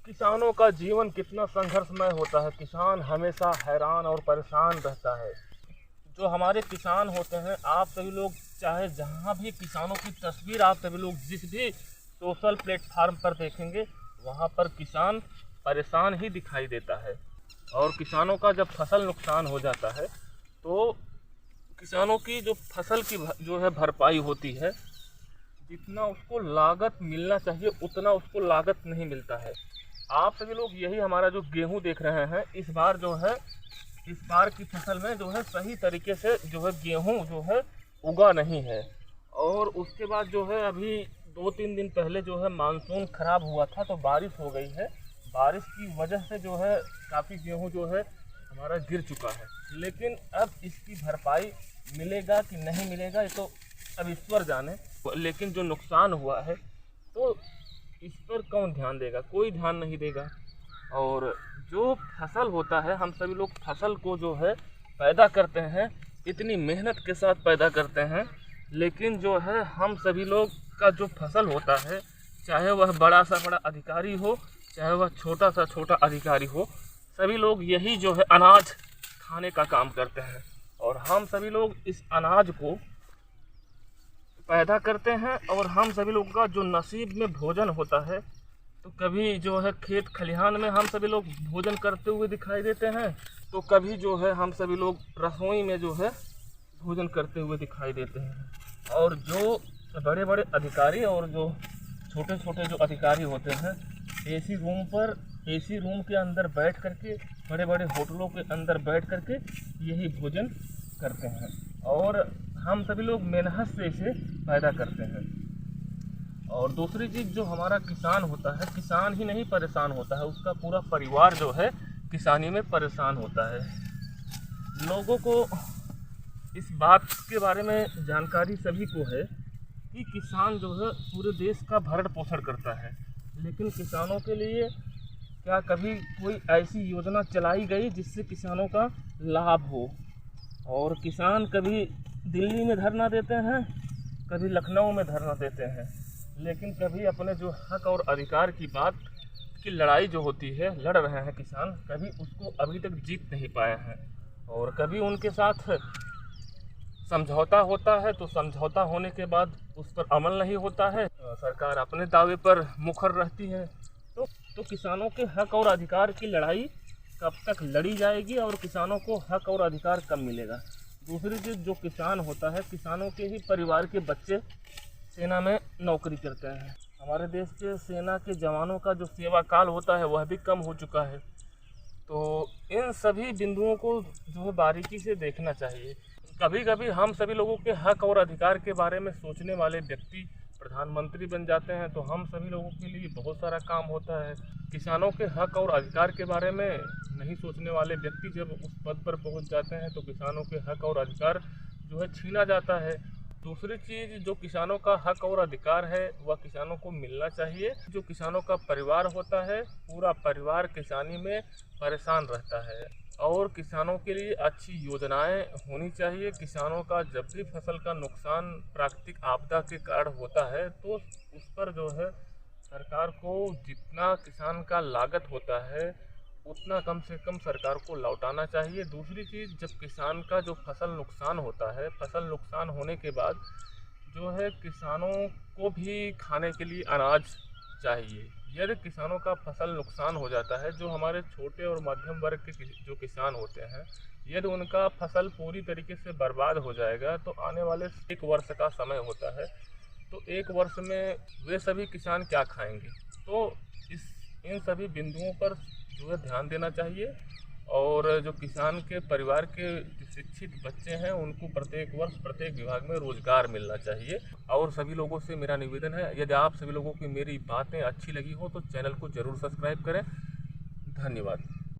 किसानों का जीवन कितना संघर्षमय होता है। किसान हमेशा हैरान और परेशान रहता है। जो हमारे किसान होते हैं, आप सभी लोग चाहे जहाँ भी किसानों की तस्वीर आप सभी लोग जिस भी सोशल प्लेटफार्म पर देखेंगे, वहाँ पर किसान परेशान ही दिखाई देता है। और किसानों का जब फसल नुकसान हो जाता है तो किसानों की जो फसल की जो है भरपाई होती है, जितना उसको लागत मिलना चाहिए उतना उसको लागत नहीं मिलता है। आप सभी लोग यही हमारा जो गेहूं देख रहे हैं, इस बार की फसल में जो है सही तरीके से जो है गेहूं जो है उगा नहीं है। और उसके बाद जो है अभी 2-3 दिन पहले जो है मानसून खराब हुआ था, तो बारिश हो गई है। बारिश की वजह से जो है काफ़ी गेहूं जो है हमारा गिर चुका है। लेकिन अब इसकी भरपाई मिलेगा कि नहीं मिलेगा ये तो अब ईश्वर जाने। लेकिन जो नुकसान हुआ है तो इस पर कौन ध्यान देगा? कोई ध्यान नहीं देगा। और जो फसल होता है, हम सभी लोग फसल को जो है पैदा करते हैं, इतनी मेहनत के साथ पैदा करते हैं, लेकिन जो है हम सभी लोग का जो फसल होता है, चाहे वह बड़ा सा बड़ा अधिकारी हो, चाहे वह छोटा सा छोटा अधिकारी हो, सभी लोग यही जो है अनाज खाने का काम करते हैं। और हम सभी लोग इस अनाज को पैदा करते हैं और हम सभी लोगों का जो नसीब में भोजन होता है, तो कभी जो है खेत खलिहान में हम सभी लोग भोजन करते हुए दिखाई देते हैं, तो कभी जो है हम सभी लोग रसोई में जो है भोजन करते हुए दिखाई देते हैं। और जो बड़े बड़े अधिकारी और जो छोटे छोटे जो अधिकारी होते हैं, एसी रूम के अंदर बैठ करके, बड़े बड़े होटलों के अंदर बैठ करके यही भोजन करते हैं। और हम सभी लोग मेहनत से इसे पैदा करते हैं। और दूसरी चीज़, जो हमारा किसान होता है, किसान ही नहीं परेशान होता है, उसका पूरा परिवार जो है किसानी में परेशान होता है। लोगों को इस बात के बारे में जानकारी सभी को है कि किसान जो है पूरे देश का भरण पोषण करता है। लेकिन किसानों के लिए क्या कभी कोई ऐसी योजना चलाई गई जिससे किसानों का लाभ हो? और किसान कभी दिल्ली में धरना देते हैं, कभी लखनऊ में धरना देते हैं, लेकिन कभी अपने जो हक और अधिकार की बात की लड़ाई जो होती है, लड़ रहे हैं किसान, कभी उसको अभी तक जीत नहीं पाए हैं। और कभी उनके साथ समझौता होता है तो समझौता होने के बाद उस पर अमल नहीं होता है, सरकार अपने दावे पर मुखर रहती है। तो किसानों के हक और अधिकार की लड़ाई कब तक लड़ी जाएगी और किसानों को हक और अधिकार कब मिलेगा? दूसरी चीज़, जो किसान होता है, किसानों के ही परिवार के बच्चे सेना में नौकरी करते हैं। हमारे देश के सेना के जवानों का जो सेवा काल होता है वह भी कम हो चुका है। तो इन सभी बिंदुओं को जो है बारीकी से देखना चाहिए। कभी कभी हम सभी लोगों के हक और अधिकार के बारे में सोचने वाले व्यक्ति प्रधानमंत्री बन जाते हैं, तो हम सभी लोगों के लिए बहुत सारा काम होता है। किसानों के हक और अधिकार के बारे में नहीं सोचने वाले व्यक्ति जब उस पद पर पहुंच जाते हैं तो किसानों के हक और अधिकार जो है छीना जाता है। दूसरी चीज़, जो किसानों का हक और अधिकार है वह किसानों को मिलना चाहिए। जो किसानों का परिवार होता है, पूरा परिवार किसानी में परेशान रहता है। और किसानों के लिए अच्छी योजनाएं होनी चाहिए। किसानों का जब भी फसल का नुकसान प्राकृतिक आपदा के कारण होता है तो उस पर जो है सरकार को जितना किसान का लागत होता है उतना कम से कम सरकार को लौटाना चाहिए। दूसरी चीज़, जब किसान का जो फसल नुकसान होता है, फसल नुकसान होने के बाद जो है किसानों को भी खाने के लिए अनाज चाहिए। यदि किसानों का फसल नुकसान हो जाता है, जो हमारे छोटे और मध्यम वर्ग के जो किसान होते हैं, यदि उनका फसल पूरी तरीके से बर्बाद हो जाएगा तो आने वाले 1 वर्ष का समय होता है, तो 1 वर्ष में वे सभी किसान क्या खाएंगे? तो इन सभी बिंदुओं पर जो है ध्यान देना चाहिए। और जो किसान के परिवार के जो शिक्षित बच्चे हैं उनको प्रत्येक वर्ष प्रत्येक विभाग में रोजगार मिलना चाहिए। और सभी लोगों से मेरा निवेदन है, यदि आप सभी लोगों की मेरी बातें अच्छी लगी हो तो चैनल को ज़रूर सब्सक्राइब करें। धन्यवाद।